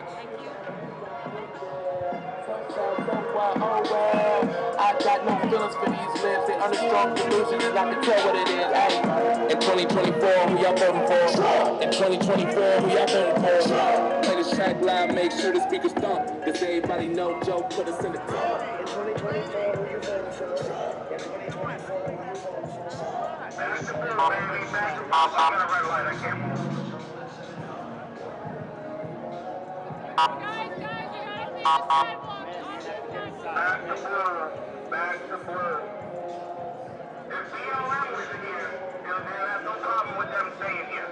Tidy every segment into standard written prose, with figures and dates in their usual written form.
Thank you. Oh well, I got no feelings for these lips. They under strong delusions, and I can tell what it is. Hey, in 2024, who y'all voting for? In 2024, who y'all voting for? Play this track loud, make sure the speakers thump. Does everybody know Joe put us in the top? In 2024, who you voting for? In 2024, who you voting for? Back to blue, baby. Back to blue. I'm at a red light. I can't move. Guys, you gotta leave the sidewalk. Man, Off you're gonna have the to get sidewalk. inside. Back to blue. Back to blue. If BLM was here, they'll have no problem with them staying here.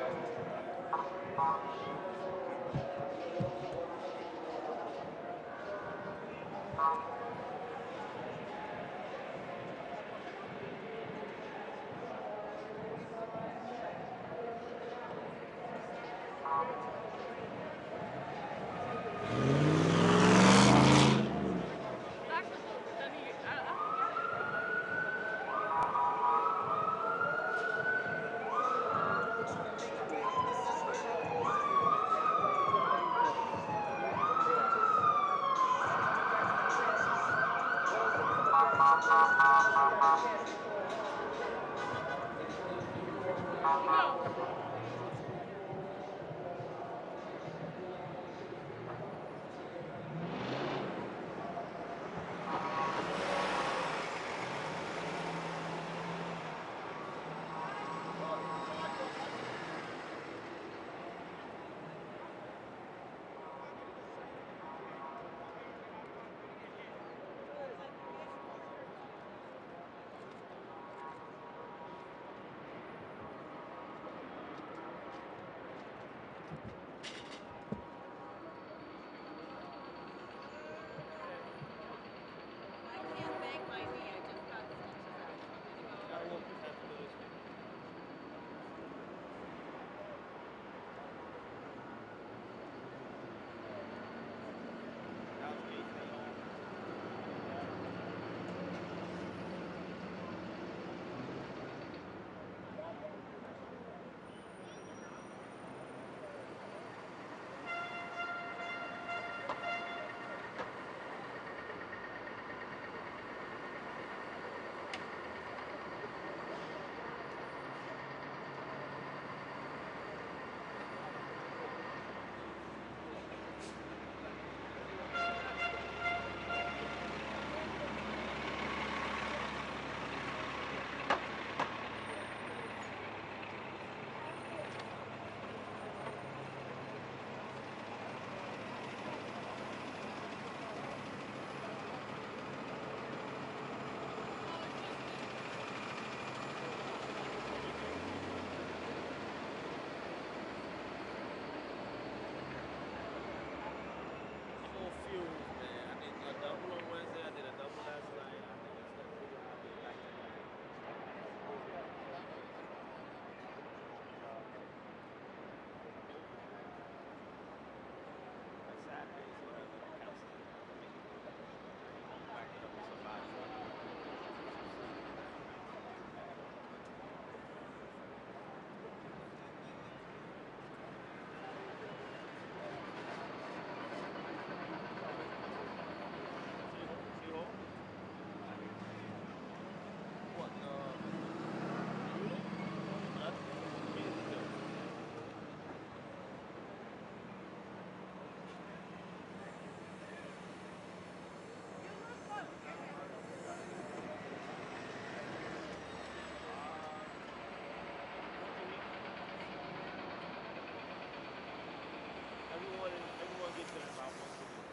Everyone gets there in about once a week.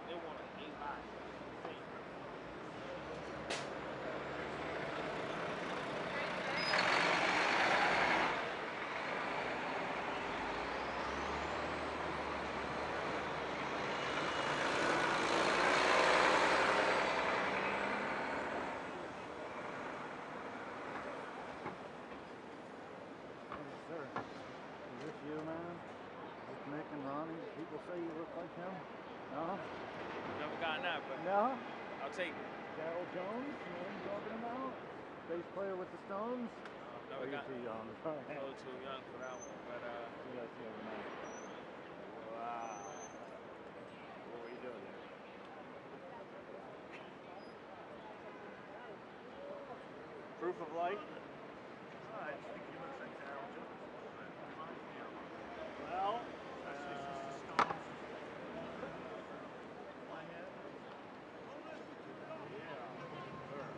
They want like 8 lives. Sir, is this you, man? Is this Nick and Ronnie? People say you look like him? No? Never gotten that, but No? I'll take it. Darryl Jones, you know what I'm talking about? Bass player with the Stones? Never Or got you too young? a little too young for that one, but See, that's the other night. Wow. What were you doing there? Proof of light? I just think he looks like Daryl Jones a little bit. Reminds me of him. Well, Especially since the Stones my head. yeah, sure.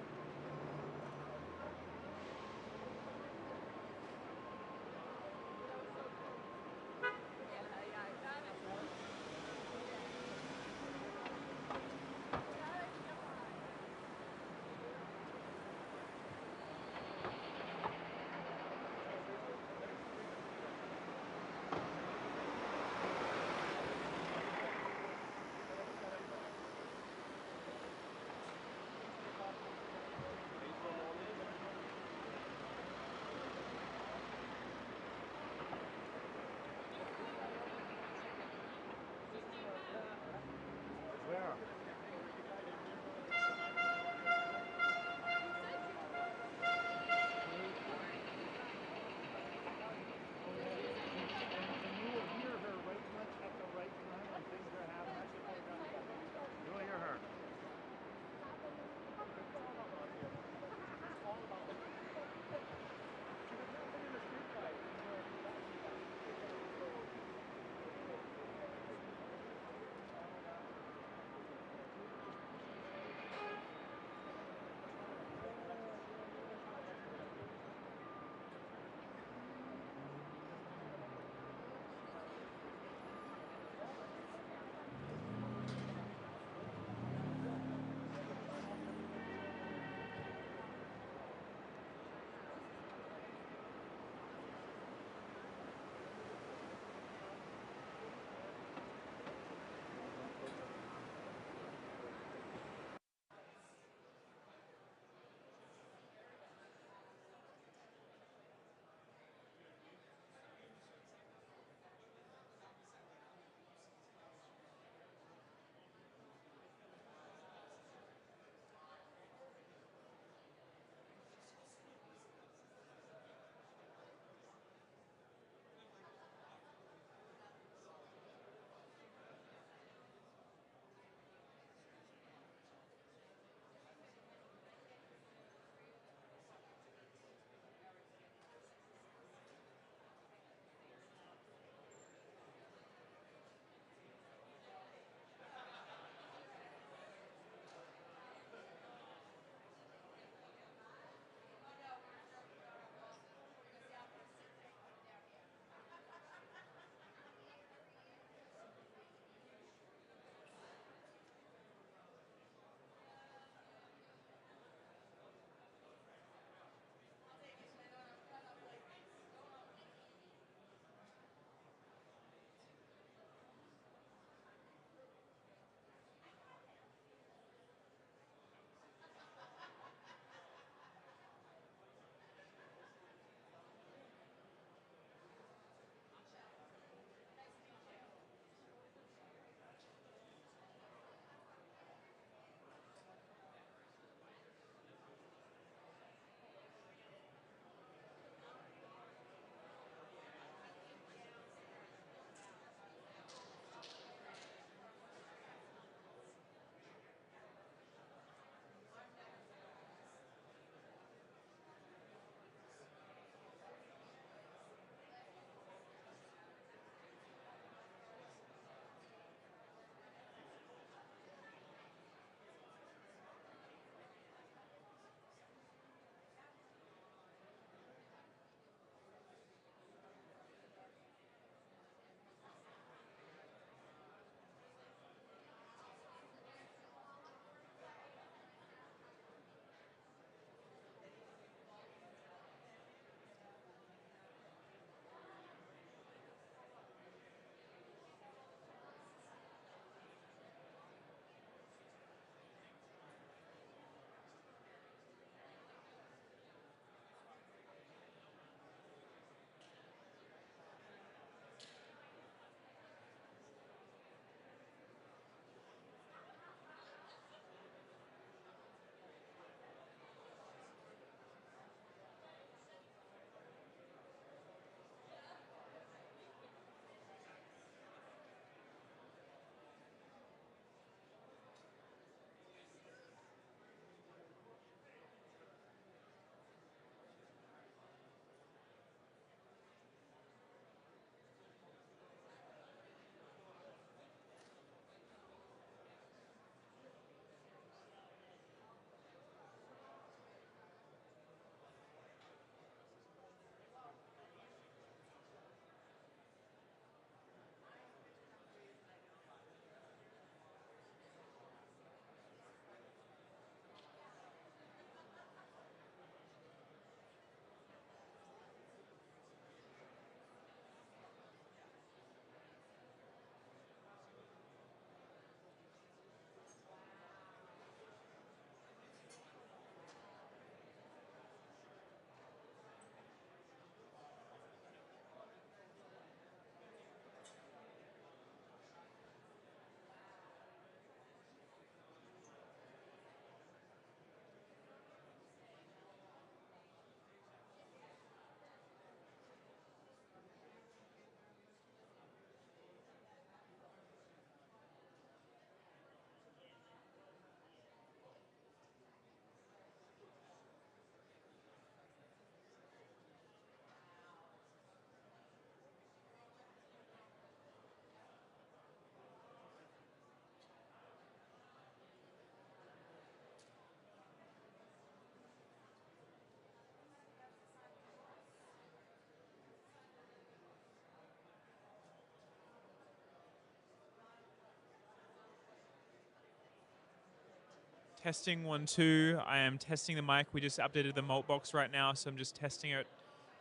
Testing 1, 2. I am testing the mic. We just updated the malt box right now, so I'm just testing it.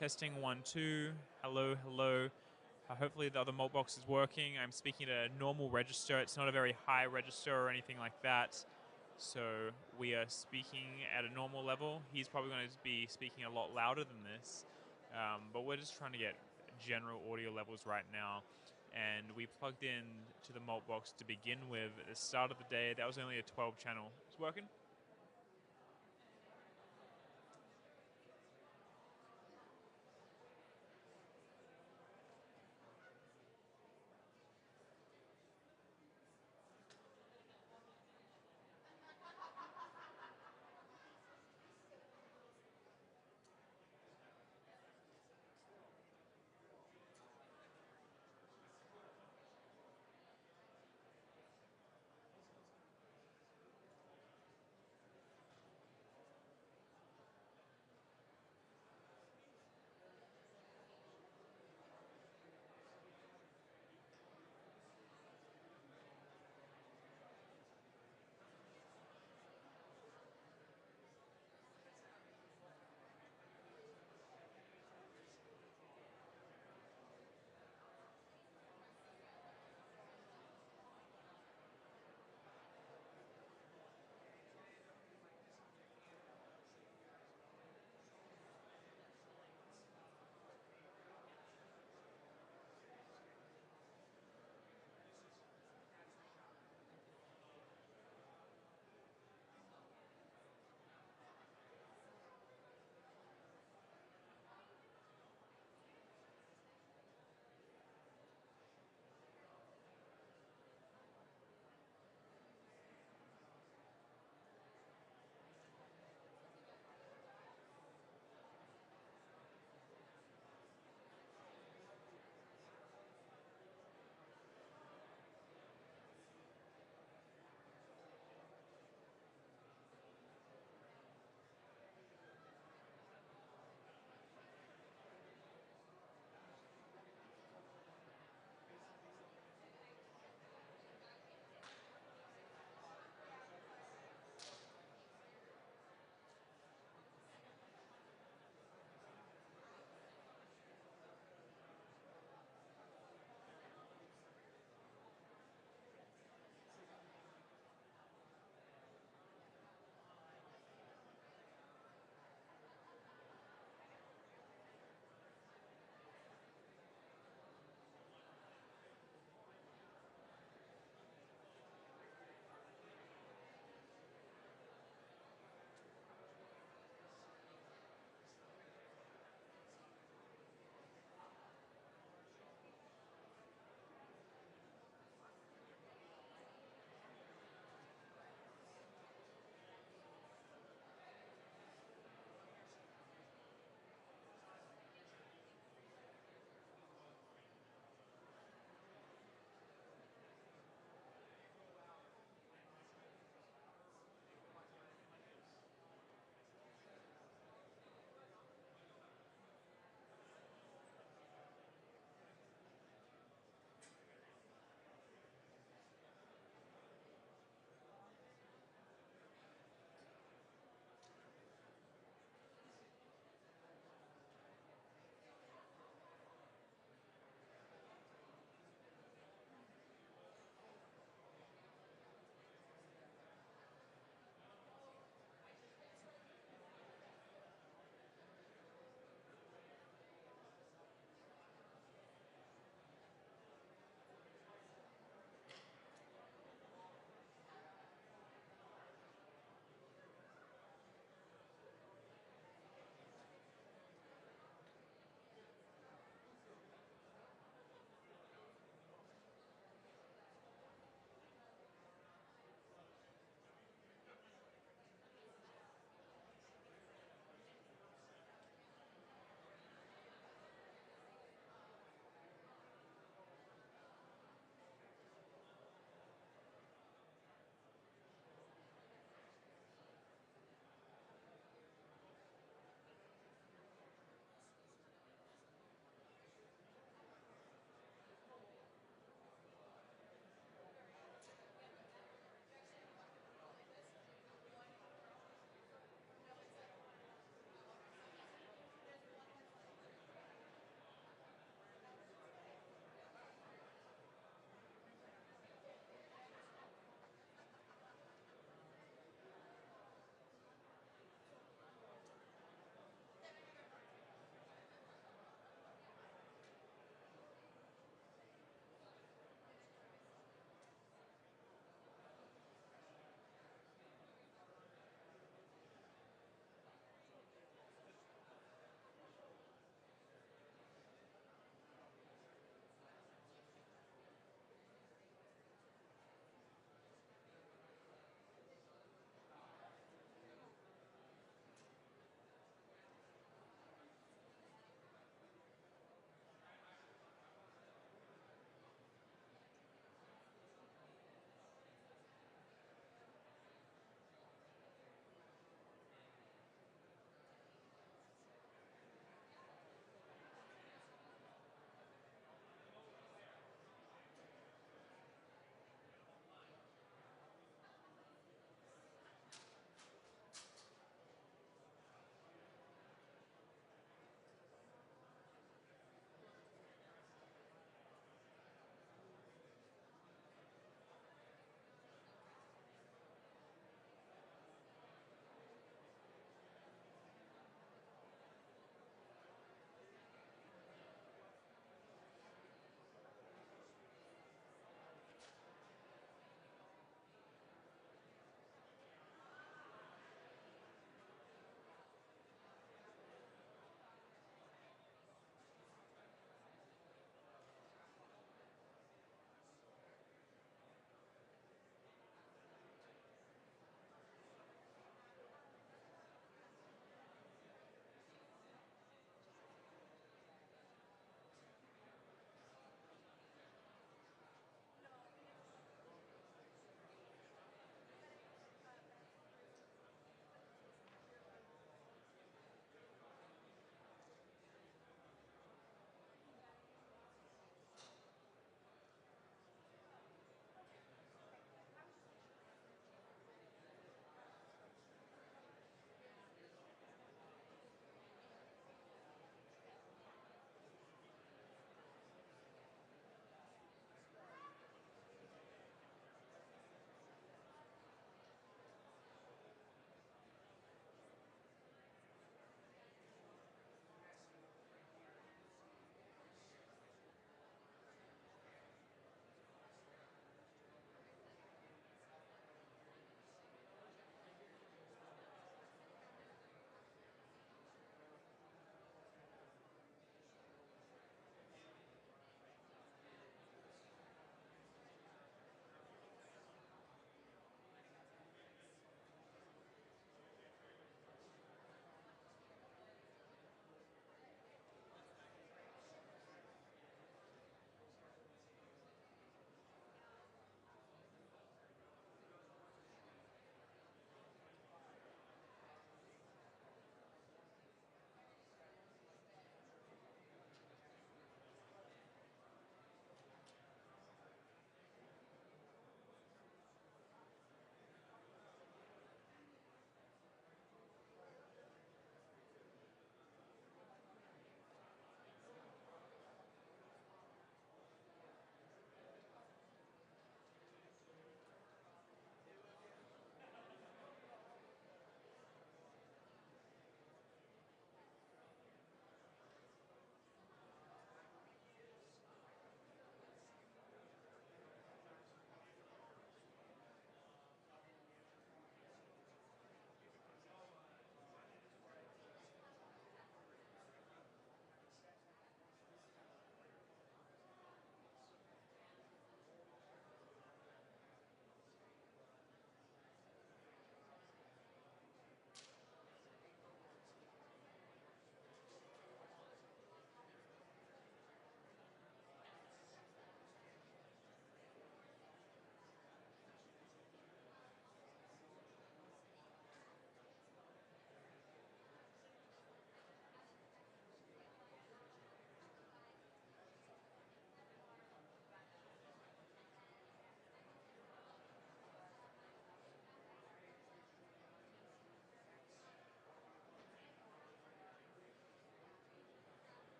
Testing 1, 2. Hello, hello. Hopefully the other malt box is working. I'm speaking at a normal register. It's not a very high register or anything like that. So we are speaking at a normal level. He's probably going to be speaking a lot louder than this. But we're just trying to get general audio levels right now. And we plugged in to the malt box to begin with at the start of the day. That was only a 12 channel. It's working?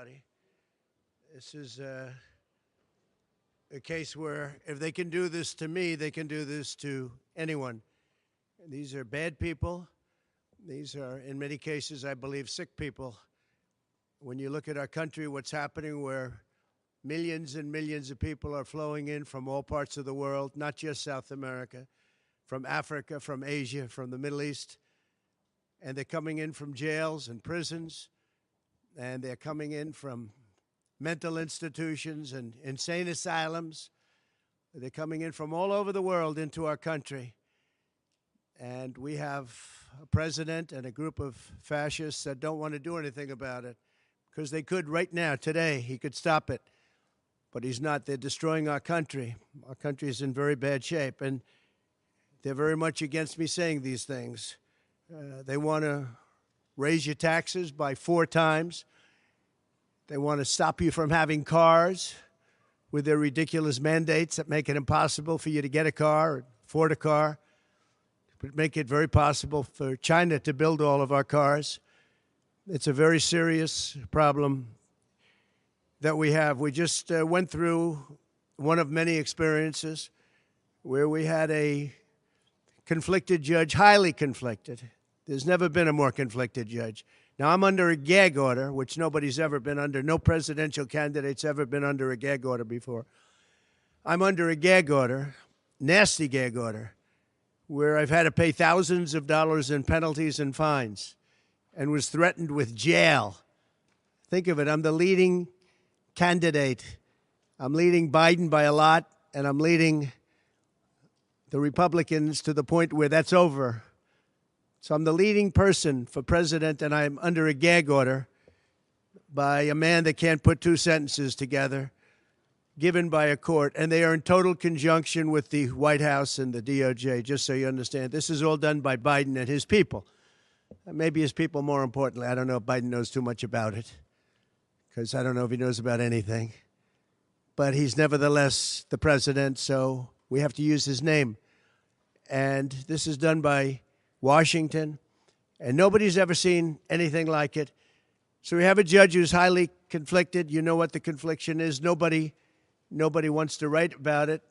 everybody. This is a case where if they can do this to me, they can do this to anyone. These are bad people. These are, in many cases, I believe, sick people. When you look at our country, what's happening where millions and millions of people are flowing in from all parts of the world, not just South America, from Africa, from Asia, from the Middle East, and they're coming in from jails and prisons, and they're coming in from mental institutions and insane asylums. They're coming in from all over the world into our country. And we have a president and a group of fascists that don't want to do anything about it because they could right now, today, he could stop it. But he's not. They're destroying our country. Our country is in very bad shape. And they're very much against me saying these things. They want to raise your taxes by 4 times. They want to stop you from having cars with their ridiculous mandates that make it impossible for you to get a car or afford a car, but make it very possible for China to build all of our cars. It's a very serious problem that we have. We just went through one of many experiences where we had a conflicted judge, highly conflicted. There's never been a more conflicted judge. Now, I'm under a gag order, which nobody's ever been under. No presidential candidate's ever been under a gag order before. I'm under a gag order, nasty gag order, where I've had to pay thousands of dollars in penalties and fines and was threatened with jail. Think of it. I'm the leading candidate. I'm leading Biden by a lot, and I'm leading the Republicans to the point where that's over. So I'm the leading person for president, and I'm under a gag order by a man that can't put 2 sentences together, given by a court. And they are in total conjunction with the White House and the DOJ, just so you understand. This is all done by Biden and his people. Maybe his people more importantly. I don't know if Biden knows too much about it, because I don't know if he knows about anything. But he's nevertheless the president, so we have to use his name. And this is done by Washington, and nobody's ever seen anything like it. So we have a judge who's highly conflicted. You know what the confliction is. Nobody wants to write about it,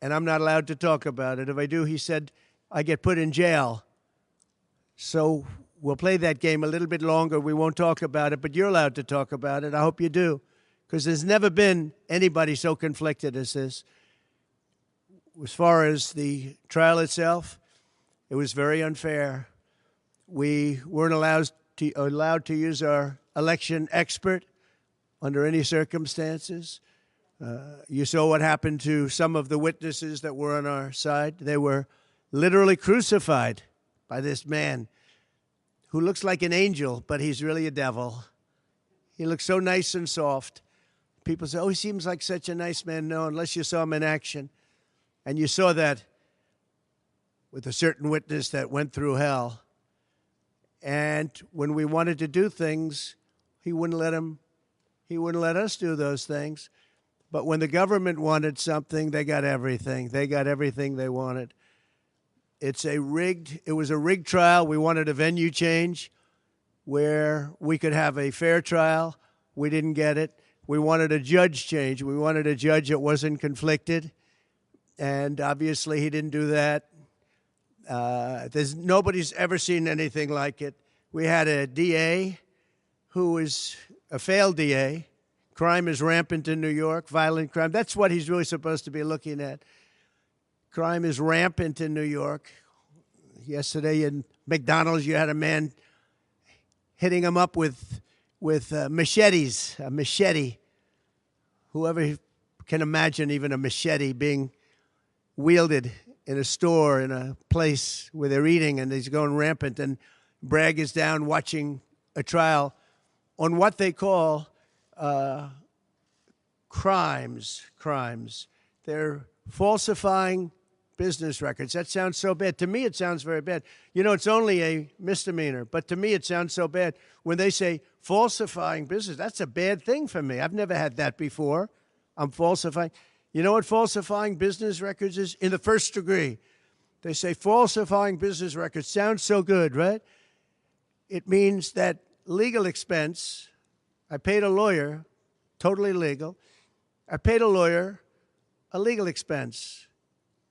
and I'm not allowed to talk about it. If I do, he said, I get put in jail. So we'll play that game a little bit longer. We won't talk about it, but you're allowed to talk about it. I hope you do, because there's never been anybody so conflicted as this. As far as the trial itself, it was very unfair. We weren't allowed to use our election expert under any circumstances. You saw what happened to some of the witnesses that were on our side. They were literally crucified by this man who looks like an angel, but he's really a devil. He looks so nice and soft. People say, oh, he seems like such a nice man. No, unless you saw him in action. And you saw that with a certain witness that went through hell. And when we wanted to do things, he wouldn't let us do those things. But when the government wanted something, they got everything. They got everything they wanted. It was a rigged trial. We wanted a venue change where we could have a fair trial. We didn't get it. We wanted a judge change. We wanted a judge that wasn't conflicted. And obviously he didn't do that. Nobody's ever seen anything like it. We had a DA who was a failed DA. Crime is rampant in New York, violent crime. That's what he's really supposed to be looking at. Crime is rampant in New York. Yesterday in McDonald's, you had a man hitting him up with machetes, a machete. Whoever can imagine even a machete being wielded in a store, in a place where they're eating, and he's going rampant. And Bragg is down watching a trial on what they call crimes. They're falsifying business records. That sounds so bad. To me, it sounds very bad. You know, it's only a misdemeanor, but to me, it sounds so bad. When they say falsifying business, that's a bad thing for me. I've never had that before. I'm falsifying. You know what falsifying business records is? In the first degree. They say falsifying business records. Sounds so good, right? It means that legal expense I paid a lawyer, totally legal. I paid a lawyer a legal expense.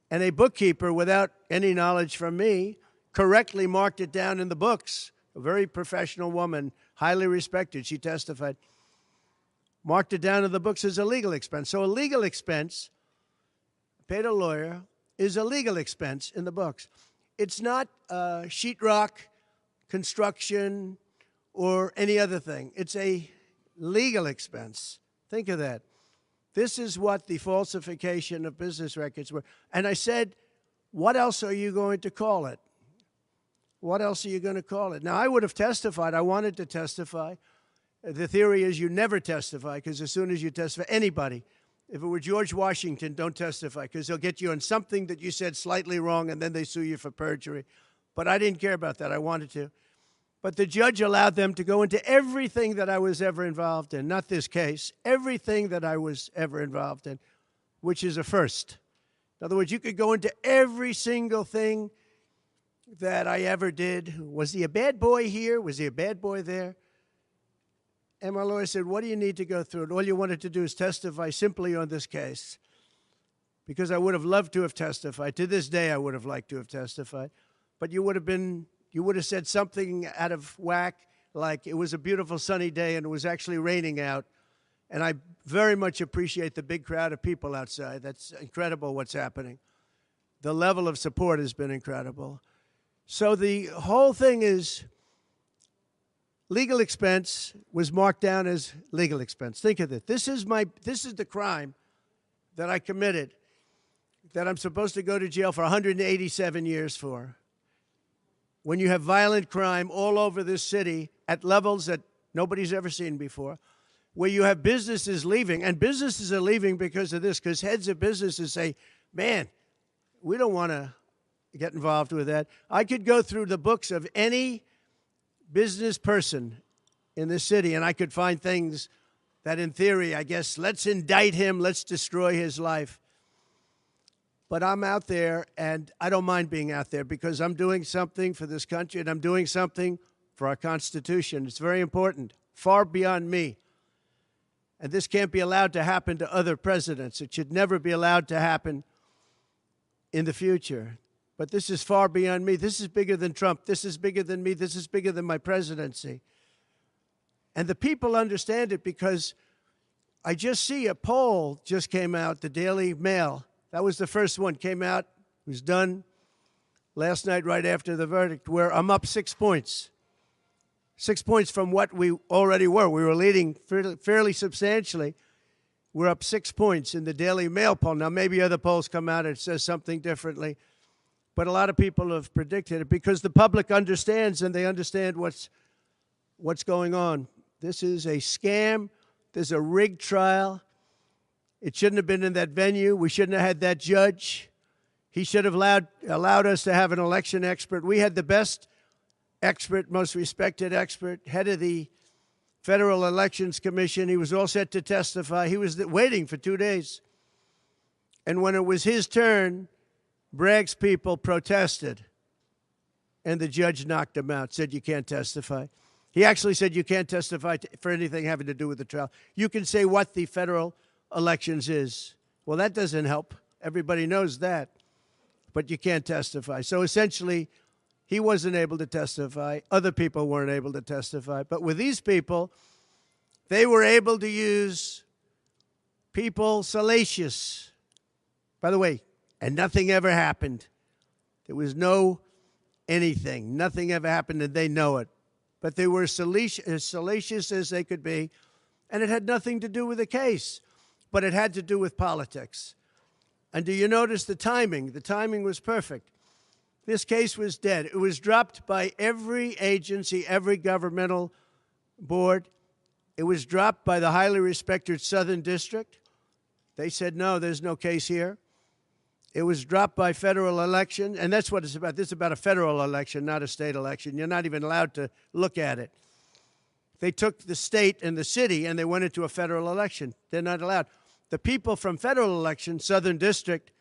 And a bookkeeper, without any knowledge from me, correctly marked it down in the books. A very professional woman, highly respected, she testified, marked it down in the books as a legal expense. So a legal expense, paid a lawyer, is a legal expense in the books. It's not sheetrock, construction, or any other thing. It's a legal expense. Think of that. This is what the falsification of business records were. And I said, what else are you going to call it? What else are you going to call it? Now, I would have testified. I wanted to testify. The theory is you never testify, because as soon as you testify, anybody, if it were George Washington, don't testify, because they'll get you on something that you said slightly wrong, and then they sue you for perjury. But I didn't care about that. I wanted to. But the judge allowed them to go into everything that I was ever involved in, not this case, everything that I was ever involved in, which is a first. In other words, you could go into every single thing that I ever did. Was he a bad boy here? Was he a bad boy there? And my lawyer said, what do you need to go through? And all you wanted to do is testify simply on this case, because I would have loved to have testified. To this day, I would have liked to have testified. But you would have said something out of whack, like it was a beautiful sunny day and it was actually raining out. And I very much appreciate the big crowd of people outside. That's incredible what's happening. The level of support has been incredible. So the whole thing is legal expense was marked down as legal expense. Think of it. This is the crime that I committed, that I'm supposed to go to jail for 187 years for. When you have violent crime all over this city at levels that nobody's ever seen before, where you have businesses leaving, and businesses are leaving because of this, because heads of businesses say, man, we don't want to get involved with that. I could go through the books of any business person in this city, and I could find things that, in theory, I guess, let's indict him, let's destroy his life. But I'm out there, and I don't mind being out there, because I'm doing something for this country, and I'm doing something for our Constitution. It's very important, far beyond me. And this can't be allowed to happen to other presidents. It should never be allowed to happen in the future. But this is far beyond me. This is bigger than Trump. This is bigger than me. This is bigger than my presidency. And the people understand it, because I just see a poll just came out, the Daily Mail. That was the first one, came out. It was done last night right after the verdict, where I'm up 6 points. 6 points from what we already were. We were leading fairly substantially. We're up 6 points in the Daily Mail poll. Now, maybe other polls come out and it says something differently. But a lot of people have predicted it, because the public understands, and they understand what's going on. This is a scam. There's a rigged trial. It shouldn't have been in that venue. We shouldn't have had that judge. He should have allowed us to have an election expert. We had the best expert, most respected expert, head of the Federal Elections Commission. He was all set to testify. He was waiting for 2 days. And when it was his turn, Bragg's people protested, and the judge knocked him out, said you can't testify. He actually said you can't testify for anything having to do with the trial. You can say what the federal elections is. Well, that doesn't help. Everybody knows that. But you can't testify. So essentially, he wasn't able to testify. Other people weren't able to testify. But with these people, they were able to use people salacious. By the way, and nothing ever happened. There was no anything. Nothing ever happened, and they know it. But they were as salacious as they could be, and it had nothing to do with the case, but it had to do with politics. And do you notice the timing? The timing was perfect. This case was dead. It was dropped by every agency, every governmental board. It was dropped by the highly respected Southern District. They said, no, there's no case here. It was dropped by federal election, and that's what it's about. This is about a federal election, not a state election. You're not even allowed to look at it. They took the state and the city, and they went into a federal election. They're not allowed. The people from federal election, Southern District,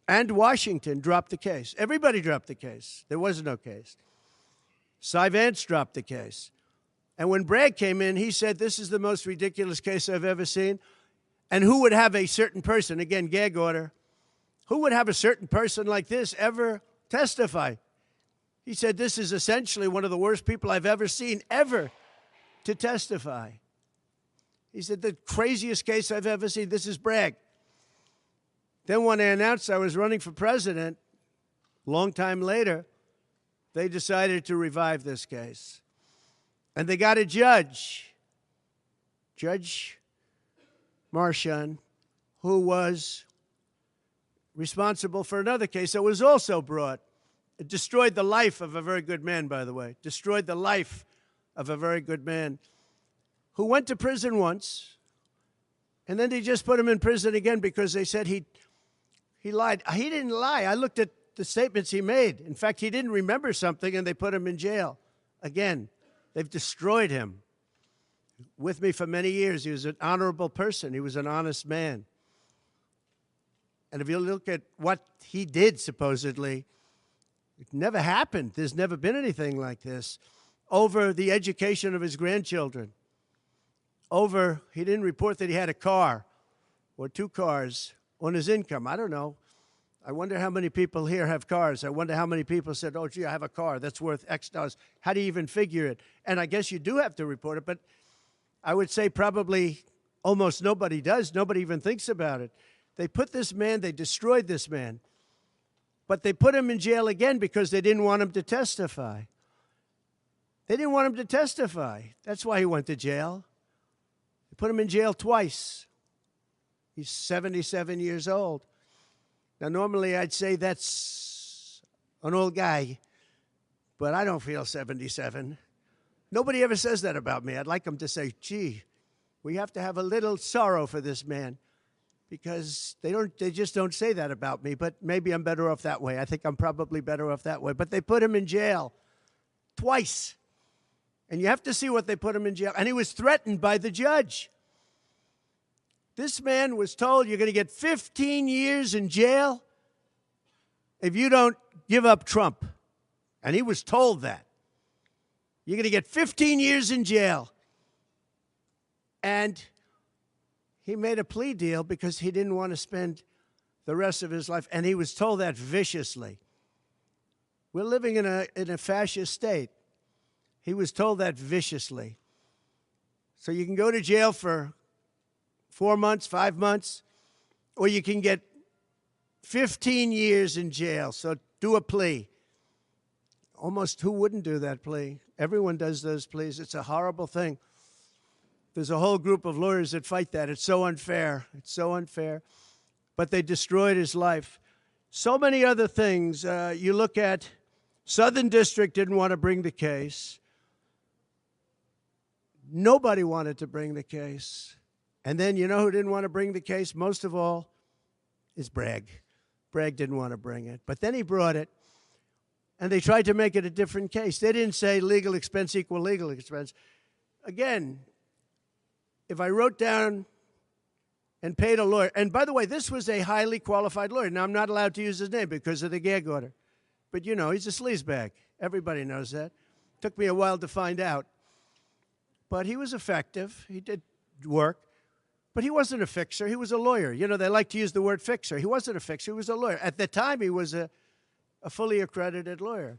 and Washington dropped the case. Everybody dropped the case. There was no case. Cy Vance dropped the case. And when Bragg came in, he said, this is the most ridiculous case I've ever seen. And who would have a certain person, again, gag order, who would have a certain person like this ever testify? He said, this is essentially one of the worst people I've ever seen ever to testify. He said, the craziest case I've ever seen, this is Bragg. Then when I announced I was running for president, long time later, they decided to revive this case. And they got a judge, Judge Marchand, who was responsible for another case that was also brought. It destroyed the life of a very good man, by the way. Destroyed the life of a very good man who went to prison once, and then they just put him in prison again because they said he lied. He didn't lie. I looked at the statements he made. In fact, he didn't remember something, and they put him in jail. Again, they've destroyed him. With me for many years, he was an honorable person. He was an honest man. And if you look at what he did, supposedly, it never happened. There's never been anything like this. Over the education of his grandchildren. Over, he didn't report that he had a car or 2 cars on his income. I don't know. I wonder how many people here have cars. I wonder how many people said, oh, gee, I have a car that's worth X dollars. How do you even figure it? And I guess you do have to report it, but I would say probably almost nobody does. Nobody even thinks about it. They put this man, they destroyed this man, but they put him in jail again because they didn't want him to testify. They didn't want him to testify. That's why he went to jail. They put him in jail twice. He's 77 years old. Now, normally I'd say that's an old guy, but I don't feel 77. Nobody ever says that about me. I'd like them to say, gee, we have to have a little sorrow for this man, because they just don't say that about me, but maybe I'm better off that way. I think I'm probably better off that way. But they put him in jail twice. And you have to see what they put him in jail. And he was threatened by the judge. This man was told, you're going to get 15 years in jail if you don't give up Trump. And he was told that. You're going to get 15 years in jail. And he made a plea deal because he didn't want to spend the rest of his life. And he was told that viciously. We're living in a fascist state. He was told that viciously. So you can go to jail for 4 months, 5 months, or you can get 15 years in jail. So do a plea. Almost who wouldn't do that plea? Everyone does those pleas. It's a horrible thing. There's a whole group of lawyers that fight that. It's so unfair. It's so unfair. But they destroyed his life. So many other things. You look at Southern District didn't want to bring the case. Nobody wanted to bring the case. And then you know who didn't want to bring the case? Most of all is Bragg. Bragg didn't want to bring it. But then he brought it. And they tried to make it a different case. They didn't say legal expense equal legal expense. Again, if I wrote down and paid a lawyer, and by the way, this was a highly qualified lawyer. Now, I'm not allowed to use his name because of the gag order. But, you know, he's a sleazebag. Everybody knows that. Took me a while to find out. But he was effective. He did work. But he wasn't a fixer. He was a lawyer. You know, they like to use the word fixer. He wasn't a fixer. He was a lawyer. At the time, he was a fully accredited lawyer.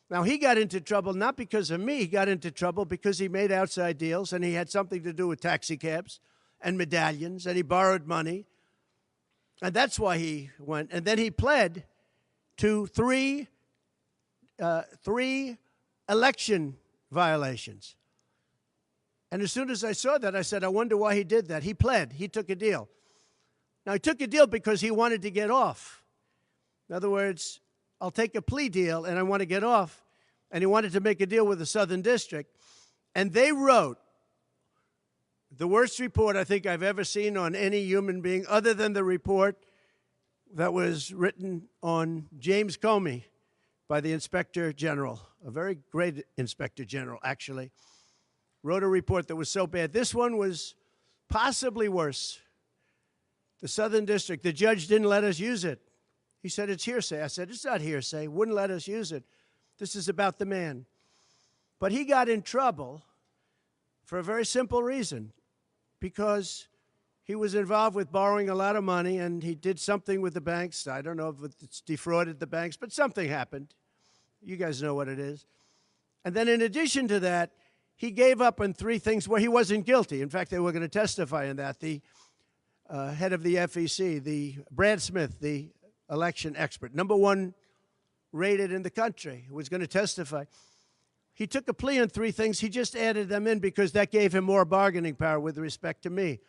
Now, he got into trouble not because of me. He got into trouble because he made outside deals, and he had something to do with taxi cabs and medallions, and he borrowed money. And that's why he went. And then he pled to three election violations. And as soon as I saw that, I said, I wonder why he did that. He pled. He took a deal. Now, he took a deal because he wanted to get off. In other words, I'll take a plea deal, and I want to get off. And he wanted to make a deal with the Southern District. And they wrote the worst report I think I've ever seen on any human being, other than the report that was written on James Comey by the Inspector General, a very great Inspector General, actually. Wrote a report that was so bad. This one was possibly worse. The Southern District, the judge didn't let us use it. He said, it's hearsay. I said, it's not hearsay. Wouldn't let us use it. This is about the man. But he got in trouble for a very simple reason, because he was involved with borrowing a lot of money, and he did something with the banks. I don't know if it's defrauded the banks, but something happened. You guys know what it is. And then in addition to that, he gave up on 3 things where he wasn't guilty. In fact, they were going to testify in that. The head of the FEC, the Brad Smith, the election expert, #1 rated in the country, was going to testify. He took a plea on 3 things. He just added them in because that gave him more bargaining power with respect to me.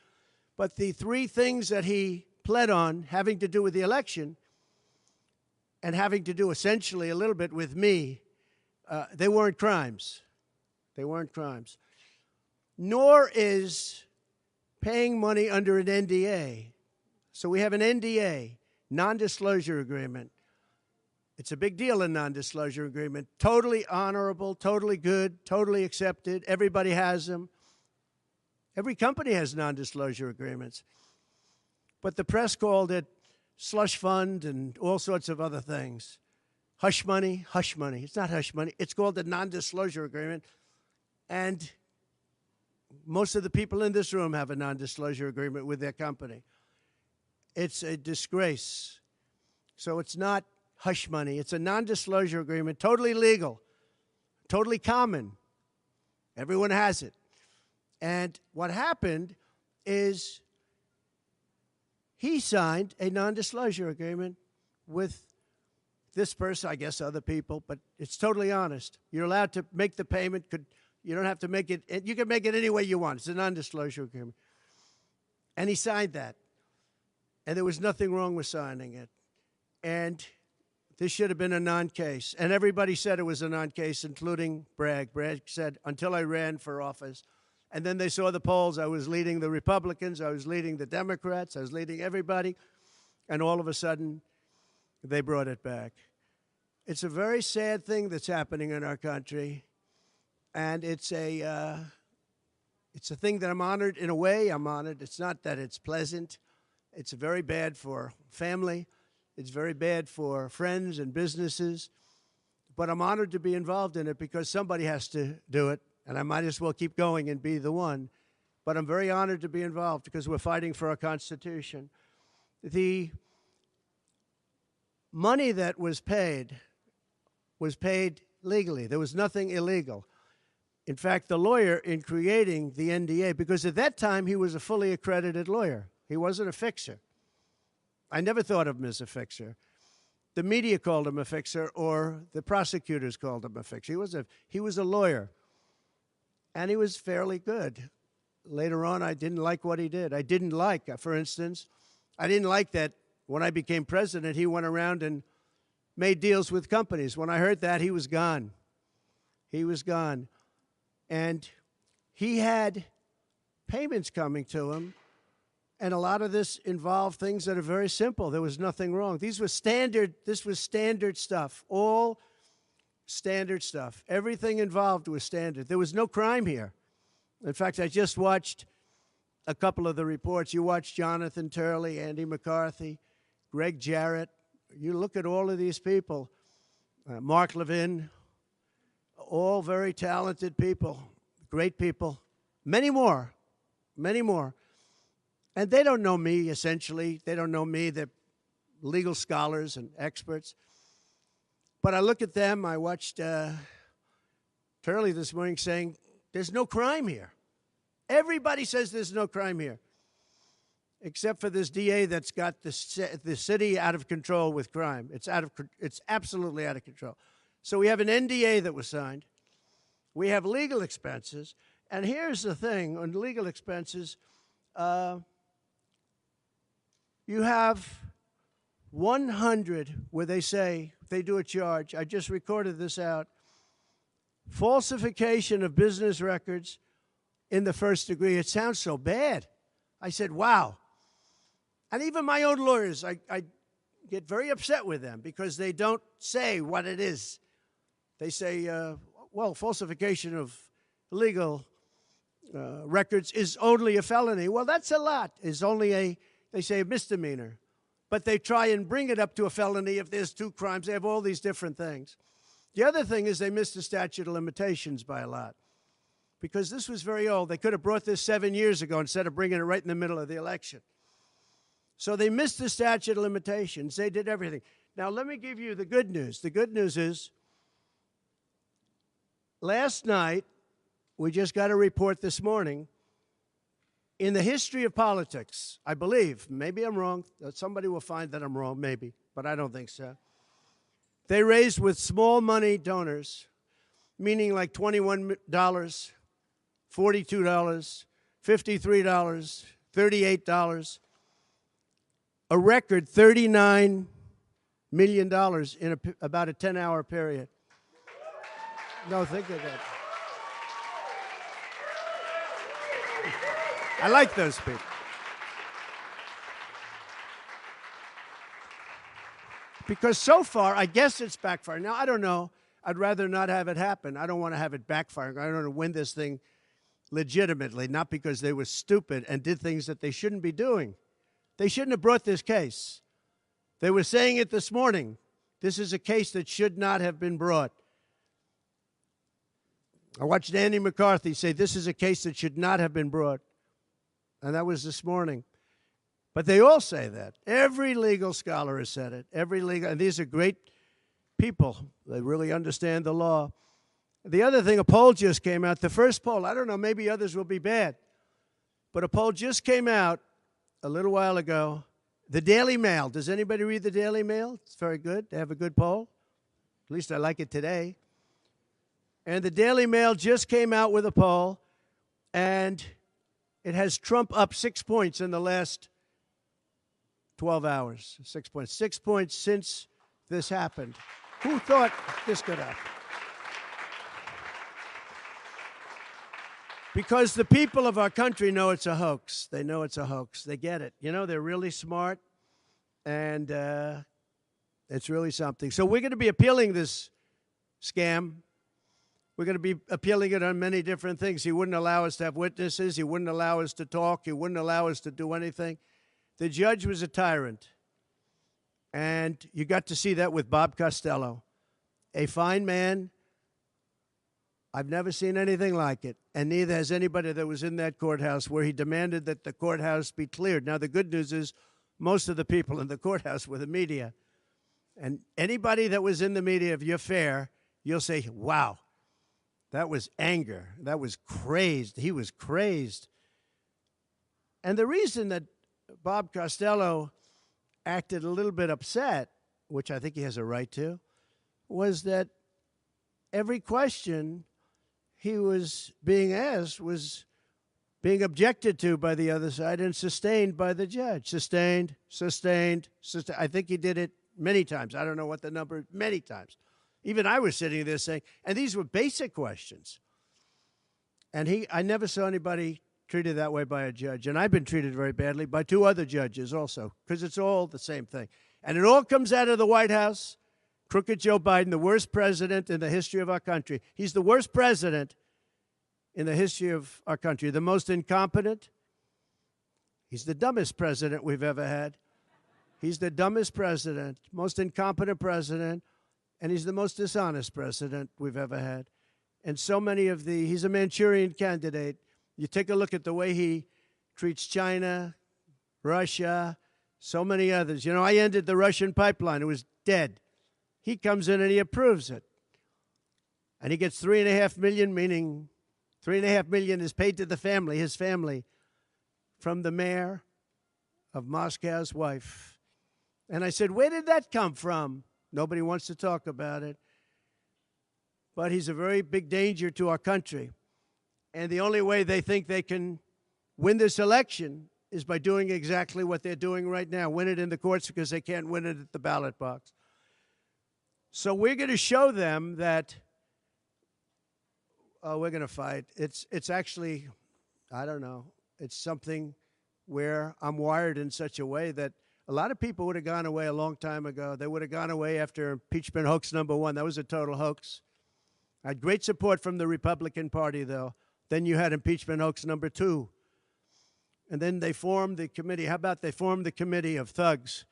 But the 3 things that he pled on, having to do with the election and having to do essentially a little bit with me, they weren't crimes. They weren't crimes. Nor is paying money under an NDA. So we have an NDA, non-disclosure agreement. It's a big deal, a non-disclosure agreement. Totally honorable, totally good, totally accepted. Everybody has them. Every company has non-disclosure agreements. But the press called it slush fund and all sorts of other things. Hush money, hush money. It's not hush money. It's called a non-disclosure agreement. And most of the people in this room have a non-disclosure agreement with their company. It's a disgrace. So it's not hush money. It's a non-disclosure agreement, totally legal, totally common. Everyone has it. And what happened is he signed a non-disclosure agreement with this person, I guess other people, but it's totally honest. You're allowed to make the payment. You don't have to make it. You can make it any way you want. It's a non-disclosure agreement. And he signed that. And there was nothing wrong with signing it. And this should have been a non-case. And everybody said it was a non-case, including Bragg. Bragg said, until I ran for office. And then they saw the polls. I was leading the Republicans. I was leading the Democrats. I was leading everybody. And all of a sudden, they brought it back. It's a very sad thing that's happening in our country. And it's a thing that I'm honored. In a way, I'm honored. It's not that it's pleasant. It's very bad for family. It's very bad for friends and businesses. But I'm honored to be involved in it because somebody has to do it. And I might as well keep going and be the one. But I'm very honored to be involved because we're fighting for our Constitution. The money that was paid legally. There was nothing illegal. In fact, the lawyer in creating the NDA, because at that time he was a fully accredited lawyer. He wasn't a fixer. I never thought of him as a fixer. The media called him a fixer, or the prosecutors called him a fixer. He was a lawyer, and he was fairly good. Later on, I didn't like what he did. I didn't like, for instance, I didn't like that when I became president, he went around and made deals with companies. When I heard that, he was gone. He was gone. And he had payments coming to him, and a lot of this involved things that are very simple. There was nothing wrong. This was standard stuff, all standard stuff. Everything involved was standard. There was no crime here. In fact, I just watched a couple of the reports. You watched Jonathan Turley, Andy McCarthy, Greg Jarrett. You look at all of these people, Mark Levin, all very talented people, great people, many more. And they don't know me, essentially. They don't know me. They're legal scholars and experts. But I look at them. I watched Turley this morning saying, there's no crime here. Everybody says there's no crime here, except for this DA that's got the city out of control with crime. It's absolutely out of control. So we have an NDA that was signed. We have legal expenses. And here's the thing, on legal expenses, you have 100 where they say, they do a charge. I just recorded this out. Falsification of business records in the first degree. It sounds so bad. I said, wow. And even my own lawyers, I get very upset with them because they don't say what it is. They say, well, falsification of legal records is only a felony. Well, that's a lot. It's only they say a misdemeanor. But they try and bring it up to a felony if there's 2 crimes. They have all these different things. The other thing is they miss the statute of limitations by a lot. because this was very old. They could have brought this 7 years ago instead of bringing it right in the middle of the election. So they missed the statute of limitations. They did everything. Now, let me give you the good news. The good news is last night, we just got a report this morning, in the history of politics, I believe, maybe I'm wrong, somebody will find that I'm wrong, maybe, but I don't think so. They raised with small money donors, meaning like $21, $42, $53, $38, a record $39 million in about a 10-hour period. No, think of that. I like those people. Because so far, I guess it's backfiring. Now, I don't know. I'd rather not have it happen. I don't want to have it backfiring. I don't want to win this thing legitimately, not because they were stupid and did things that they shouldn't be doing. They shouldn't have brought this case. They were saying it this morning. This is a case that should not have been brought. I watched Andy McCarthy say this is a case that should not have been brought. And that was this morning. But they all say that. Every legal scholar has said it. And these are great people. They really understand the law. The other thing, a poll just came out. The first poll, I don't know, maybe others will be bad. But a poll just came out a little while ago. The Daily Mail. Does anybody read the Daily Mail? It's very good. They have a good poll. At least I like it today. And the Daily Mail just came out with a poll, and it has Trump up 6 points in the last 12 hours. 6 points. 6 points since this happened. Who thought this could happen? Because the people of our country know it's a hoax. They know it's a hoax. They get it. You know, they're really smart, and it's really something. So we're going to be appealing this scam. We're going to be appealing it on many different things. He wouldn't allow us to have witnesses. He wouldn't allow us to talk. He wouldn't allow us to do anything. The judge was a tyrant. And you got to see that with Bob Costello. A fine man. I've never seen anything like it. And neither has anybody that was in that courthouse where he demanded that the courthouse be cleared. Now, the good news is most of the people in the courthouse were the media. And anybody that was in the media, if you're fair, you'll say, wow. That was anger. That was crazed. He was crazed. And the reason that Bob Costello acted a little bit upset, which I think he has a right to, was that every question he was being asked was being objected to by the other side and sustained by the judge. Sustained, sustained, sustained. I think he did it many times. I don't know what the number, many times. Even I was sitting there saying, and these were basic questions. And I never saw anybody treated that way by a judge. And I've been treated very badly by 2 other judges also, because it's all the same thing. And it all comes out of the White House. Crooked Joe Biden, the worst president in the history of our country. He's the worst president in the history of our country. The most incompetent. He's the dumbest president we've ever had. He's the dumbest president, most incompetent president. And he's the most dishonest president we've ever had. And so many of he's a Manchurian candidate. You take a look at the way he treats China, Russia, so many others. You know, I ended the Russian pipeline. It was dead. He comes in and he approves it. And he gets $3.5 million, meaning $3.5 million is paid to the family, his family, from the mayor of Moscow's wife. And I said, where did that come from? Nobody wants to talk about it. But he's a very big danger to our country. And the only way they think they can win this election is by doing exactly what they're doing right now, win it in the courts because they can't win it at the ballot box. So we're going to show them that, we're going to fight. It's actually, I don't know, it's something where I'm wired in such a way that a lot of people would have gone away a long time ago. They would have gone away after impeachment hoax number 1. That was a total hoax. I had great support from the Republican Party, though. Then you had impeachment hoax number 2. And then they formed the committee. How about they formed the committee of thugs,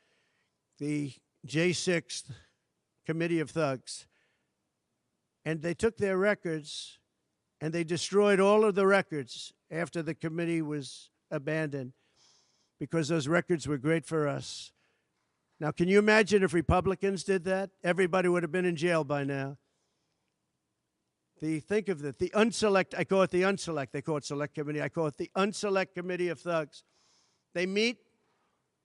the J6 committee of thugs. And they took their records and they destroyed all of the records after the committee was abandoned because those records were great for us. Now, can you imagine if Republicans did that? Everybody would have been in jail by now. Think of it, the unselect, I call it the unselect, they call it select committee, I call it the unselect committee of thugs. They meet,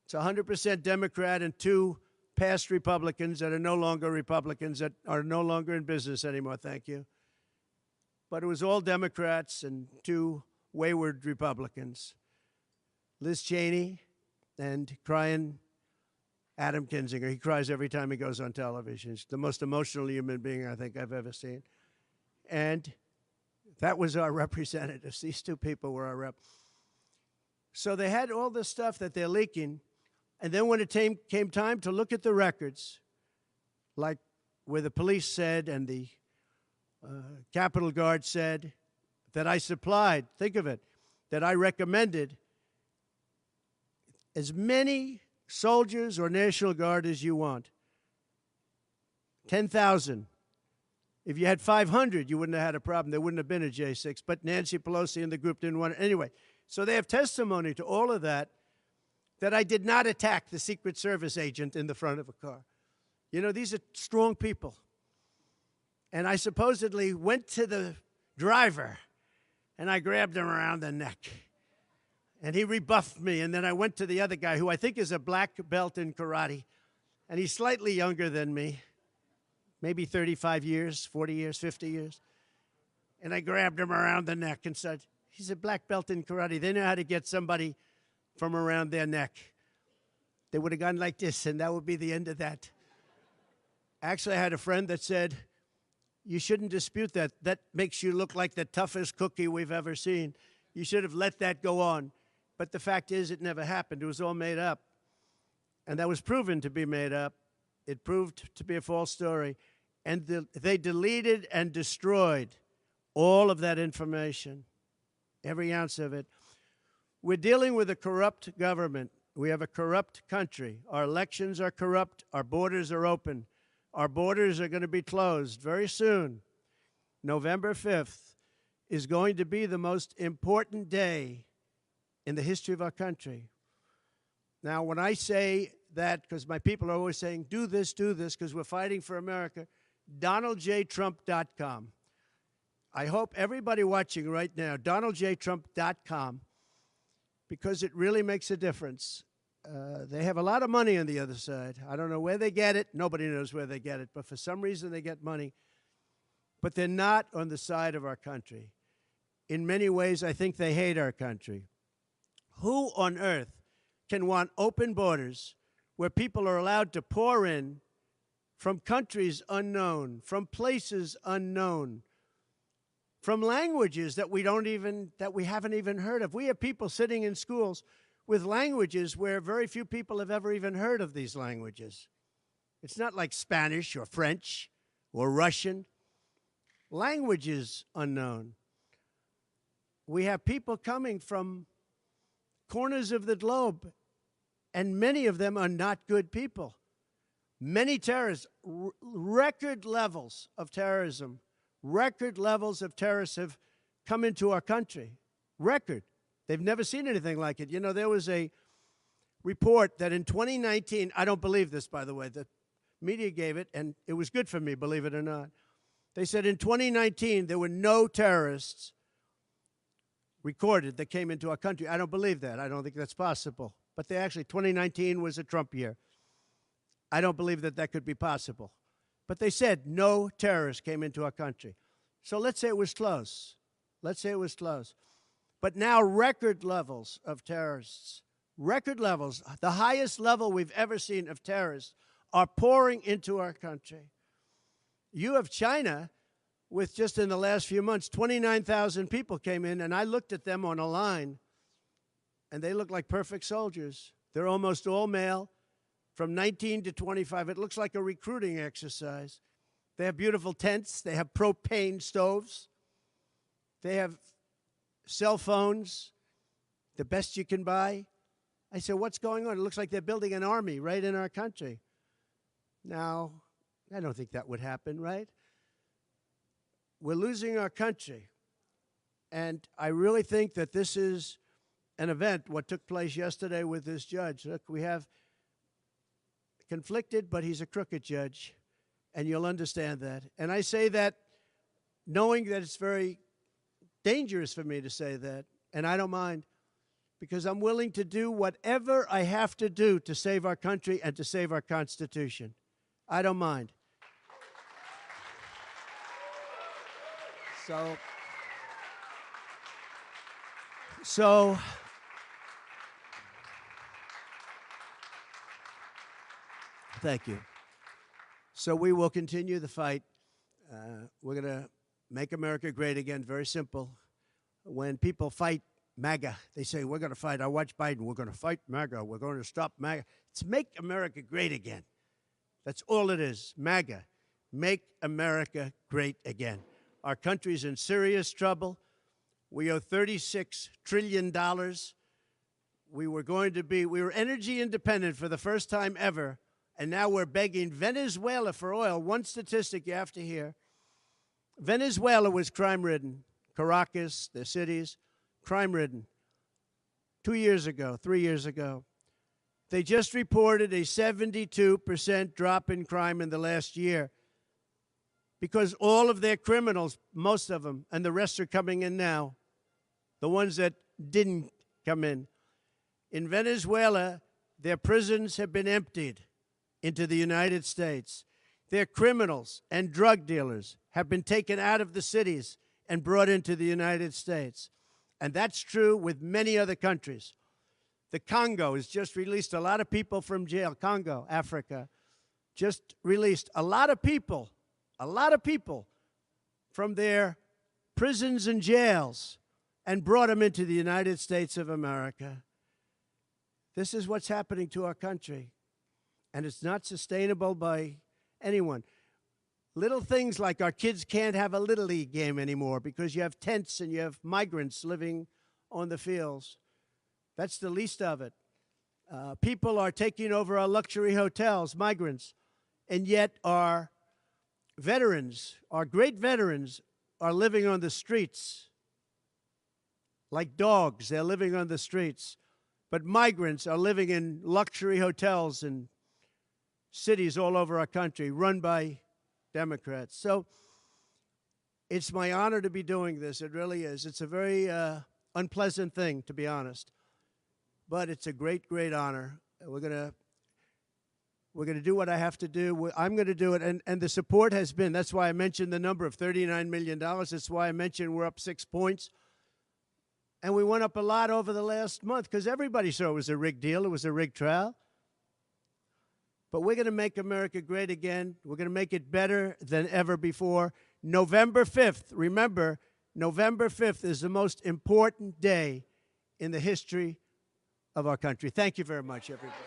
it's 100% Democrat and 2 past Republicans that are no longer Republicans, that are no longer in business anymore, thank you. But it was all Democrats and 2 wayward Republicans. Liz Cheney and crying Adam Kinzinger. He cries every time he goes on television. He's the most emotional human being I think I've ever seen. And that was our representatives. These 2 people were our rep. So they had all this stuff that they're leaking. And then when it came time to look at the records, like where the police said and the Capitol Guard said that I supplied, think of it, that I recommended as many soldiers or National Guard as you want. 10,000. If you had 500, you wouldn't have had a problem. There wouldn't have been a J6. But Nancy Pelosi and the group didn't want it. Anyway, so they have testimony to all of that, that I did not attack the Secret Service agent in the front of a car. You know, these are strong people. And I supposedly went to the driver, and I grabbed him around the neck. And he rebuffed me, and then I went to the other guy, who I think is a black belt in karate, and he's slightly younger than me. Maybe 35 years, 40 years, 50 years. And I grabbed him around the neck and said, he's a black belt in karate. They know how to get somebody from around their neck. They would have gone like this, and that would be the end of that. Actually, I had a friend that said, you shouldn't dispute that. That makes you look like the toughest cookie we've ever seen. You should have let that go on. But the fact is, it never happened. It was all made up. And that was proven to be made up. It proved to be a false story. And they deleted and destroyed all of that information, every ounce of it. We're dealing with a corrupt government. We have a corrupt country. Our elections are corrupt. Our borders are open. Our borders are going to be closed very soon. November 5th is going to be the most important day in the history of our country. Now, when I say that, because my people are always saying, do this, because we're fighting for America, DonaldJTrump.com. I hope everybody watching right now, DonaldJTrump.com, because it really makes a difference. They have a lot of money on the other side. I don't know where they get it. Nobody knows where they get it. But for some reason, they get money. But they're not on the side of our country. In many ways, I think they hate our country. Who on earth can want open borders where people are allowed to pour in from countries unknown, from places unknown, from languages that we haven't even heard of? We have people sitting in schools with languages where very few people have ever even heard of these languages. It's not like Spanish or French or Russian. Languages unknown. We have people coming from corners of the globe, and many of them are not good people. Many terrorists, record levels of terrorism, record levels of terrorists have come into our country. Record. They've never seen anything like it. You know, there was a report that in 2019, I don't believe this, by the way, the media gave it, and it was good for me, believe it or not. They said in 2019, there were no terrorists recorded that came into our country. I don't believe that. I don't think that's possible. But 2019 was a Trump year. I don't believe that that could be possible. But they said no terrorists came into our country. So let's say it was close. Let's say it was close. But now record levels of terrorists, record levels, the highest level we've ever seen of terrorists are pouring into our country. You have China with just in the last few months, 29,000 people came in, and I looked at them on a line, and they look like perfect soldiers. They're almost all male, from 19 to 25. It looks like a recruiting exercise. They have beautiful tents. They have propane stoves. They have cell phones, the best you can buy. I said, what's going on? It looks like they're building an army right in our country. Now, I don't think that would happen, right? We're losing our country. And I really think that this is an event, what took place yesterday with this judge. Look, we have conflicted, but he's a crooked judge, and you'll understand that. And I say that knowing that it's very dangerous for me to say that, and I don't mind, because I'm willing to do whatever I have to do to save our country and to save our Constitution. I don't mind. So thank you. So we will continue the fight. We're going to make America great again. Very simple. When people fight MAGA, they say, we're going to fight. I watch Biden. We're going to fight MAGA. We're going to stop MAGA. It's make America great again. That's all it is. MAGA. Make America great again. Our country's in serious trouble. We owe $36 trillion. We were energy independent for the first time ever, and now we're begging Venezuela for oil. One statistic you have to hear. Venezuela was crime-ridden. Caracas, the cities, crime-ridden. 2 years ago, 3 years ago. They just reported a 72% drop in crime in the last year because all of their criminals, most of them, and the rest are coming in now, the ones that didn't come in. In Venezuela, their prisons have been emptied into the United States. Their criminals and drug dealers have been taken out of the cities and brought into the United States. And that's true with many other countries. The Congo has just released a lot of people from jail. Congo, Africa, just released a lot of people from their prisons and jails and brought them into the United States of America. This is what's happening to our country, and it's not sustainable by anyone. Little things like our kids can't have a Little League game anymore because you have tents and you have migrants living on the fields. That's the least of it. People are taking over our luxury hotels, migrants, and yet our veterans, our great veterans, are living on the streets. Like dogs, they're living on the streets. But migrants are living in luxury hotels in cities all over our country, run by Democrats. So it's my honor to be doing this. It really is. It's a very unpleasant thing, to be honest. But it's a great, great honor. We're gonna do what I have to do. I'm going to do it. And the support has been, that's why I mentioned the number of $39 million. That's why I mentioned we're up 6 points. And we went up a lot over the last month because everybody saw it was a rigged deal. It was a rigged trial. But we're going to make America great again. We're going to make it better than ever before. November 5th, remember, November 5th is the most important day in the history of our country. Thank you very much, everybody.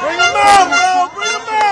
Bring them out, bro! Bring them out!